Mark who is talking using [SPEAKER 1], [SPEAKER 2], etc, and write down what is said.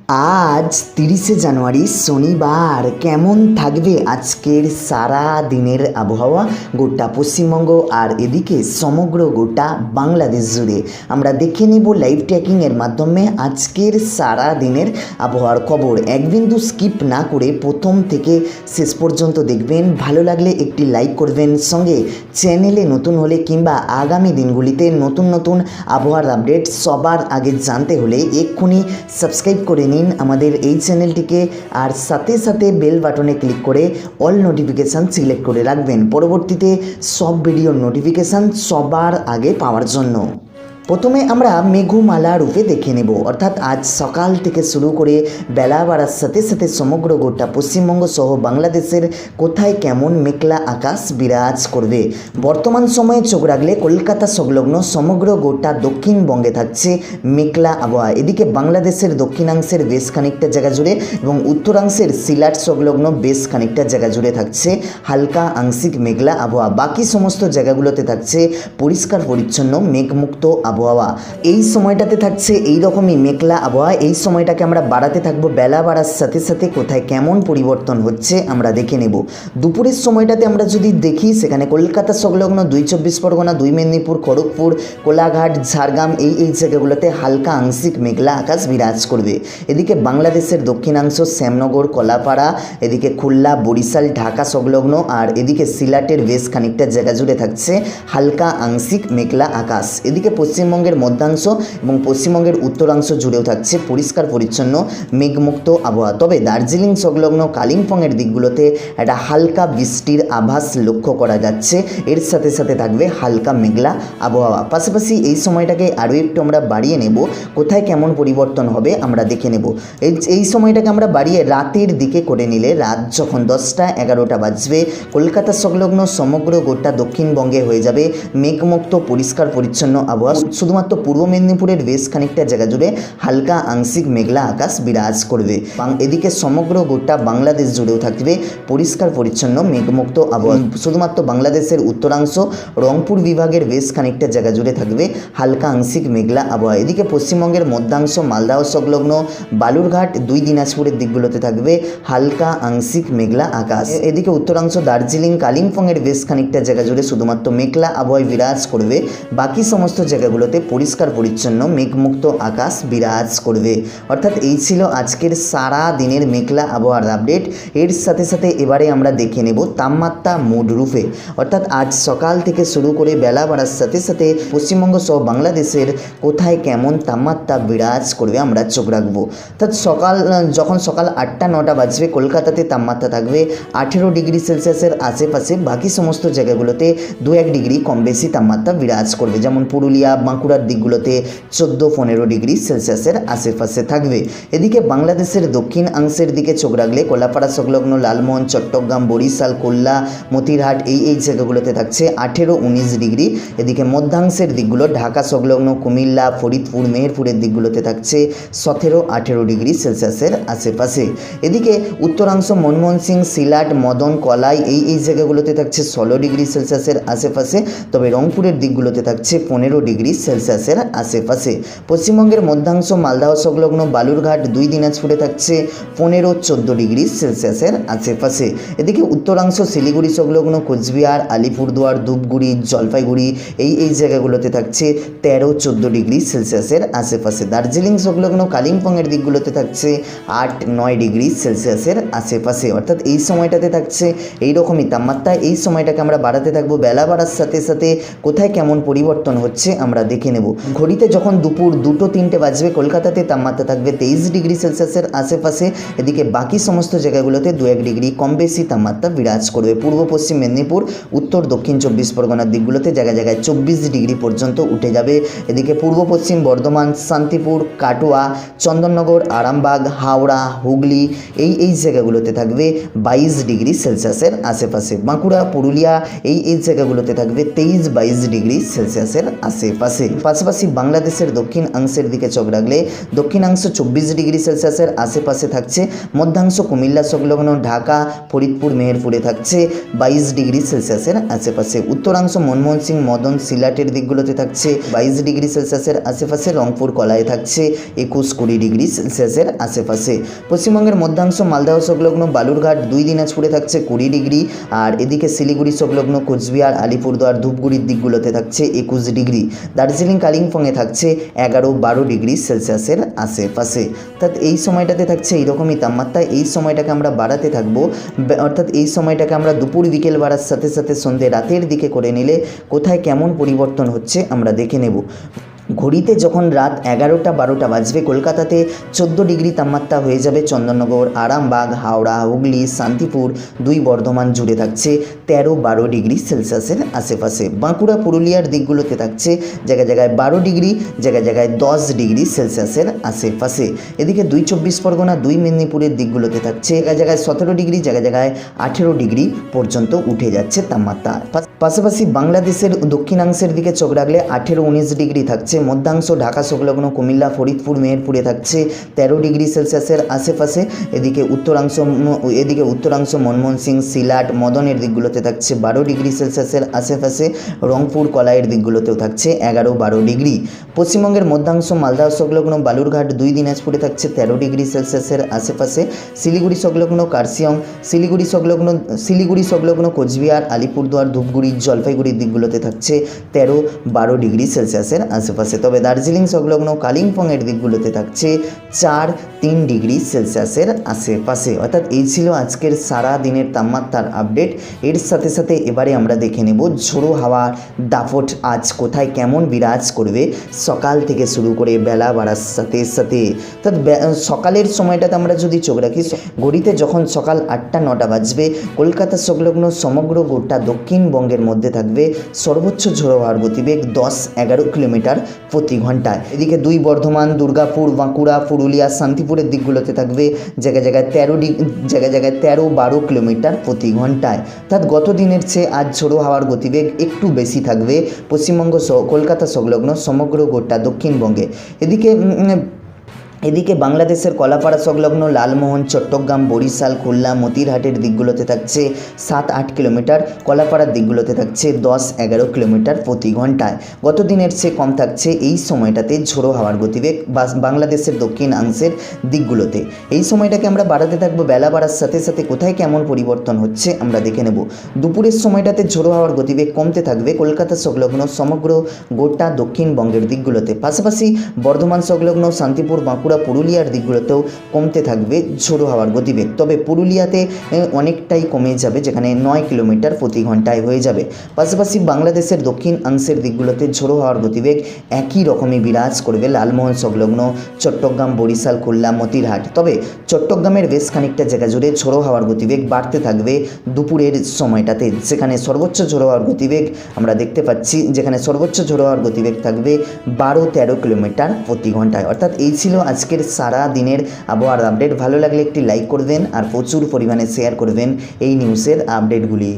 [SPEAKER 1] আজ ৩০শে জানুয়ারি শনিবার। কেমন থাকবে আজকের সারা দিনের আবহাওয়া গোটা পশ্চিমবঙ্গ আর এদিকে সমগ্র গোটা বাংলাদেশ জুড়ে আমরা দেখে নিব লাইভ ট্র্যাকিংয়ের মাধ্যমে আজকের সারা দিনের আবহাওয়ার খবর। এক বিন্দু স্কিপ না করে প্রথম থেকে শেষ পর্যন্ত দেখবেন। ভালো লাগলে একটি লাইক করবেন, সঙ্গে চ্যানেলে নতুন হলে কিংবা আগামী দিনগুলিতে নতুন নতুন আবহাওয়ার আপডেট সবার আগে জানতে হলে এক্ষুনি সাবস্ক্রাইব করে নিন আমাদের এই চ্যানেলটিকে, আর সাথে সাথে বেল বাটনে ক্লিক করে অল নোটিফিকেশান সিলেক্ট করে রাখবেন পরবর্তীতে সব ভিডিওর নোটিফিকেশান সবার আগে পাওয়ার জন্য। প্রথমে আমরা মেঘমালা রূপে দেখে নেব, অর্থাৎ আজ সকাল থেকে শুরু করে বেলা বাড়ার সাথে সাথে সমগ্র গোটা পশ্চিমবঙ্গ সহ বাংলাদেশের কোথায় কেমন মেঘলা আকাশ বিরাজ করবে। বর্তমান সময়ে চোখ রাখলে কলকাতা সংলগ্ন সমগ্র গোটা দক্ষিণবঙ্গে থাকছে মেঘলা আবহাওয়া। এদিকে বাংলাদেশের দক্ষিণাংশের বেশ খানিকটা জায়গা জুড়ে এবং উত্তরাংশের সিলাট সংলগ্ন বেশ খানিকটা জায়গা জুড়ে থাকছে হালকা আংশিক মেঘলা আবহাওয়া। বাকি সমস্ত জায়গাগুলোতে থাকছে পরিষ্কার পরিচ্ছন্ন মেঘমুক্ত আবহাওয়া। এই সময়টাতে থাকছে এই রকমই মেঘলা আবহাওয়া। এই সময়টাকে আমরা বাড়াতে থাকবো, বেলা বাড়ার সাথে সাথে কোথায় কেমন পরিবর্তন হচ্ছে আমরা দেখে নেব। দুপুরের সময়টাতে আমরা যদি দেখি, সেখানে কলকাতা সংলগ্ন 2 চব্বিশ পরগনা, 2 মেদিনীপুর, খড়গপুর, কোলাঘাট, ঝাড়গ্রাম এই জায়গাগুলোতে হালকা আংশিক মেঘলা আকাশ বিরাজ করবে। এদিকে বাংলাদেশের দক্ষিণাংশ শ্যামনগর, কলাপাড়া, এদিকে খুলনা, বরিশাল, ঢাকা সংলগ্ন আর এদিকে সিলাটের বেশ খানিকটা জায়গা জুড়ে থাকছে হালকা আংশিক মেঘলা আকাশ। এদিকে পশ্চিমবঙ্গের মধ্যাংশ এবং পশ্চিমবঙ্গের উত্তরাংশ জুড়েও থাকছে পরিষ্কার পরিচ্ছন্ন মেঘমুক্ত আবহাওয়া। তবে দার্জিলিং সংলগ্ন কালিম্পংয়ের দিকগুলোতে একটা হালকা বৃষ্টির আভাস লক্ষ্য করা যাচ্ছে। এর সাথে সাথে থাকবে হালকা মেঘলা আবহাওয়া। পাশাপাশি এই সময়টাকে আরও একটু আমরা বাড়িয়ে নেব, কোথায় কেমন পরিবর্তন হবে আমরা দেখে নেব। এই সময়টাকে আমরা বাড়িয়ে রাতের দিকে করে নিলে, রাত যখন 10টা 11টা বাজবে, কলকাতা সংলগ্ন সমগ্র গোটা দক্ষিণবঙ্গে হয়ে যাবে মেঘমুক্ত পরিষ্কার পরিচ্ছন্ন আবহাওয়া। শুধুমাত্র পূর্ব মেদিনীপুরের বেশ খানিকটা জায়গা জুড়ে হালকা আংশিক মেঘলা আকাশ বিরাজ করবে। এদিকে সমগ্র গোটা বাংলাদেশ জুড়েও থাকবে পরিষ্কার পরিচ্ছন্ন মেঘমুক্ত আবহাওয়া। শুধুমাত্র বাংলাদেশের উত্তরাংশ, রংপুর বিভাগের বেশ খানিকটা জায়গা জুড়ে থাকবে হালকা আংশিক মেঘলা আবহাওয়া। এদিকে পশ্চিমবঙ্গের মধ্যাংশ, মালদহ সংলগ্ন, বালুরঘাট, 2 দিনাজপুরের দিকগুলোতে থাকবে হালকা আংশিক মেঘলা আকাশ। এদিকে উত্তরাংশ, দার্জিলিং, কালিম্পংয়ের বেশ খানিকটা জায়গা জুড়ে শুধুমাত্র মেঘলা আবহাওয়া বিরাজ করবে। বাকি সমস্ত জায়গাগুলোতে পরিষ্কার পরিচ্ছন্ন মেঘমুক্ত আকাশ বিরাজ করবে। অর্থাৎ এই ছিল আজকের সারা দিনের মেঘলা আবহাওয়ার আপডেট। এর সাথে সাথে এবারে আমরা দেখে নেব তাপমাত্রা মোড রূপে, অর্থাৎ আজ সকাল থেকে শুরু করে বেলা বাড়ার সাথে সাথে পশ্চিমবঙ্গ সহ বাংলাদেশের কোথায় কেমন তাপমাত্রা বিরাজ করবে আমরা চোখ রাখবো। অর্থাৎ যখন সকাল 8টা 9টা বাজবে, কলকাতাতে তাপমাত্রা থাকবে 18 ডিগ্রি সেলসিয়াসের আশেপাশে। বাকি সমস্ত জায়গাগুলোতে 2-1 ডিগ্রি কম বেশি তাপমাত্রা বিরাজ করবে, যেমন পুরুলিয়া, বাঁকুড়ার দিকগুলোতে 14-15 ডিগ্রি সেলসিয়াসের আশেপাশে থাকবে। এদিকে বাংলাদেশের দক্ষিণ অংশের দিকে চোখ রাখলে কলাপাড়া সংলগ্ন লালমোহন, চট্টগ্রাম, বরিশাল, খুলনা, মতিরহাট এই জায়গাগুলোতে থাকছে 18-19 ডিগ্রি। এদিকে মধ্যাংশের দিকগুলো ঢাকা সংলগ্ন কুমিল্লা, ফরিদপুর, মেহেরপুরের দিকগুলোতে থাকছে 17-18 ডিগ্রি সেলসিয়াসের আশেপাশে। এদিকে উত্তরাংশ মনমোহন সিং, সিলাট, মদন, কলাই এই জায়গাগুলোতে থাকছে 16 ডিগ্রি সেলসিয়াসের আশেপাশে। তবে রংপুরের দিকগুলোতে থাকছে 15 ডিগ্রি সেলসিয়াসের আশেপাশে। পশ্চিমবঙ্গের মধ্যাংশ, মালদহ সংলগ্ন, বালুরঘাট, 2 দিনাজপুরে থাকছে 15-14 ডিগ্রি সেলসিয়াসের আশেপাশে। এদিকে উত্তরাংশ শিলিগুড়ি সংলগ্ন কোচবিহার, আলিপুরদুয়ার, ধূপগুড়ি, জলপাইগুড়ি এই জায়গাগুলোতে থাকছে 13-14 ডিগ্রি সেলসিয়াসের আশেপাশে। দার্জিলিং সংলগ্ন কালিম্পংয়ের দিকগুলোতে থাকছে 8-9 ডিগ্রি সেলসিয়াসের আশেপাশে। অর্থাৎ এই সময়টাতে থাকছে এইরকমই তাপমাত্রা। এই সময়টাকে আমরা বাড়াতে থাকবো, বেলা বাড়ার সাথে সাথে কোথায় কেমন পরিবর্তন হচ্ছে আমরা দেখে নেব। ঘড়িতে যখন দুপুর 2-3টে বাজবে, কলকাতাতে তাপমাত্রা থাকবে 23 ডিগ্রি সেলসিয়াসের আশেপাশে। এদিকে বাকি সমস্ত জায়গাগুলোতে 2-1 ডিগ্রি কম বেশি তাপমাত্রা বিরাজ করবে। পূর্ব পশ্চিম মেদিনীপুর, উত্তর দক্ষিণ 24 পরগনার দিকগুলোতে জায়গায় জায়গায় 24 ডিগ্রি পর্যন্ত উঠে যাবে। এদিকে পূর্ব পশ্চিম বর্ধমান, শান্তিপুর, কাটোয়া, চন্দননগর, আরামবাগ, হাওড়া, হুগলি এই জায়গাগুলোতে থাকবে 22 ডিগ্রি সেলসিয়াসের আশেপাশে। বাঁকুড়া, পুরুলিয়া এই জায়গাগুলোতে থাকবে 23-22 ডিগ্রি সেলসিয়াসের আশেপাশে। পাশাপাশি বাংলাদেশের দক্ষিণাংশের দিকে চোখ রাখলে দক্ষিণাংশ 24 ডিগ্রি সেলসিয়াসের আশেপাশে থাকছে, মধ্যাংশ কুমিল্লা সংলগ্ন ঢাকা, ফরিদপুর, মেহেরপুরে থাকছে 22 ডিগ্রি সেলসিয়াসের আশেপাশে, উত্তরাংশ মনমোহন সিং, মদন, সিলাটের দিকগুলোতে থাকছে 22 ডিগ্রি সেলসিয়াসের আশেপাশে, রংপুর, কলায় থাকছে 21-20 ডিগ্রি সেলসিয়াসের আশেপাশে, পশ্চিমবঙ্গের মধ্যাংশ মালদহ সংলগ্ন বালুরঘাট, 2 দিনাজপুরে থাকছে 20 ডিগ্রি, আর এদিকে শিলিগুড়ি সংলগ্ন কোচবিহার, আলিপুরদুয়ার, ধূপগুড়ির দিকগুলোতে থাকছে 21 ডিগ্রি, দার্জিলিং, কালিম্পংয়ে থাকছে 11-12 ডিগ্রি সেলসিয়াসের আশেপাশে। অর্থাৎ এই সময়টাতে থাকছে এইরকমই তাপমাত্রা। এই সময়টাকে আমরা বাড়াতে থাকবো, অর্থাৎ এই সময়টাকে আমরা দুপুর বিকেল বাড়ার সাথে সাথে সন্ধ্যে রাতের দিকে করে নিলে কোথায় কেমন পরিবর্তন হচ্ছে আমরা দেখে নেব। ঘড়িতে যখন রাত 11টা-12টা বাজবে, কলকাতাতে 14 ডিগ্রি তাপমাত্রা হয়ে যাবে, চন্দননগর, আরামবাগ, হাওড়া, হুগলি, শান্তিপুর, 2 বর্ধমান জুড়ে থাকছে 13-12 ডিগ্রি সেলসিয়াসের আশেপাশে, বাঁকুড়া, পুরুলিয়ার দিকগুলোতে থাকছে জায়গায় জায়গায় 12 ডিগ্রি, জায়গায় জায়গায় 10 ডিগ্রি সেলসিয়াসের আশেপাশে, এদিকে 2 চব্বিশ পরগনা, 2 মেদিনীপুরের দিকগুলোতে থাকছে জায়গায় জায়গায় 17 ডিগ্রি, জায়গায় জায়গায় 18 ডিগ্রি পর্যন্ত উঠে যাচ্ছে তাপমাত্রা। পাশাপাশি বাংলাদেশের দক্ষিণাংশের দিকে চোখ রাখলে 18-19 ডিগ্রি থাকছে, মধ্যাংশ ঢাকা সংলগ্ন কুমিল্লা, ফরিদপুর, মেহেরপুরে থাকছে 13 ডিগ্রি সেলসিয়াসের আশেপাশে, এদিকে উত্তরাংশ মনমোহন সিং, সিলাট, মদনের দিকগুলোতে থাকছে 12 ডিগ্রি সেলসিয়াসের আশেপাশে, রংপুর, কলাইয়ের দিকগুলোতেও থাকছে 11-12 ডিগ্রি, পশ্চিমবঙ্গের মধ্যাংশ মালদহ সংলগ্ন বালুরঘাট, 2 দিনাজপুরে থাকছে 13 ডিগ্রি সেলসিয়াসের আশেপাশে, শিলিগুড়ি সংলগ্ন কার্শিয়ং, শিলিগুড়ি সংলগ্ন কোচবিহার, আলিপুরদুয়ার, ধূপগুড়ি, জলপাইগুড়ির দিকগুলোতে থাকছে 13-12 ডিগ্রি সেলসিয়াসের আশেপাশে, তবে দার্জিলিং সংলগ্ন কালিম্পংয়ের দিকগুলোতে থাকছে 4-3 ডিগ্রি সেলসিয়াসের আশেপাশে। অর্থাৎ এই ছিল আজকের সারা দিনের তাপমাত্রার আপডেট। এর সাথে সাথে এবারে আমরা দেখে নেব ঝোড়ো হাওয়ার দাপট আজ কোথায় কেমন বিরাজ করবে সকাল থেকে শুরু করে বেলা বাড়ার সাথে সাথে। অর্থাৎ সকালের সময়টাতে আমরা যদি চোখ রাখি, ঘড়িতে যখন সকাল 8টা-9টা বাজবে, কলকাতা সংলগ্ন সমগ্র গোটা দক্ষিণবঙ্গের মধ্যে থাকবে সর্বোচ্চ ঝোড়ো হাওয়ার গতিবেগ 10-11 কিলোমিটার প্রতি ঘন্টায়। এদিকে 2 বর্ধমান, দুর্গাপুর, বাঁকুড়া, পুরুলিয়া, শান্তিপুরের দিকগুলোতে থাকবে জায়গায় জায়গায় 13-12 কিলোমিটার প্রতি ঘন্টায়। অর্থাৎ গত দিনের চেয়ে আজ ঝোড়ো হাওয়ার গতিবেগ একটু বেশি থাকবে পশ্চিমবঙ্গ সহ কলকাতা সংলগ্ন সমগ্র গোটা দক্ষিণবঙ্গে। এদিকে বাংলাদেশের কলাপাড়া সংলগ্ন লালমোহন, চট্টগ্রাম, বরিশাল, খুলনা, মতিরহাটের দিকগুলোতে থাকছে 7-8 কিলোমিটার, কলাপাড়ার দিকগুলোতে থাকছে 10-11 কিলোমিটার প্রতি ঘন্টায়। গত দিনের চেয়ে কম থাকছে এই সময়টাতে ঝোড়ো হাওয়ার গতিবেগ বাংলাদেশের দক্ষিণাংশের দিকগুলোতে। এই সময়টাকে আমরা বাড়াতে থাকবো, বেলা বাড়ার সাথে সাথে কোথায় কেমন পরিবর্তন হচ্ছে আমরা দেখে নেব। দুপুরের সময়টাতে ঝোড়ো হাওয়ার গতিবেগ কমতে থাকবে কলকাতা সংলগ্ন সমগ্র গোটা দক্ষিণবঙ্গের দিকগুলোতে, পাশাপাশি বর্ধমান সংলগ্ন শান্তিপুর, বাঁকুড়া, পুরুলিয়ার দিকগুলোতেও কমতে থাকবে ঝোড়ো হাওয়ার গতিবেগ, তবে পুরুলিয়াতে অনেকটাই কমে যাবে, যেখানে 9 কিলোমিটার প্রতি ঘন্টায় হয়ে যাবে। পাশাপাশি বাংলাদেশের দক্ষিণাংশের দিকগুলোতে ঝোড়ো হাওয়ার গতিবেগ একই রকমই বিরাজ করবে লালমোহন সংলগ্ন চট্টগ্রাম, বরিশাল, খুলনা, মতিরহাট, তবে চট্টগ্রামের বেশ খানিকটা জায়গা জুড়ে ঝোড়ো হাওয়ার গতিবেগ বাড়তে থাকবে দুপুরের সময়টাতে, সেখানে সর্বোচ্চ ঝোড়ো হাওয়ার গতিবেগ আমরা দেখতে পাচ্ছি, যেখানে সর্বোচ্চ ঝোড়ো হাওয়ার গতিবেগ থাকবে 12-13 কিলোমিটার প্রতি ঘন্টায়। অর্থাৎ এই ছিল আজকের সারা দিনের আবহাওয়ার আপডেট। ভালো লাগলে একটি লাইক করবেন আর প্রচুর পরিমাণে শেয়ার করবেন এই নিউজের আপডেটগুলি।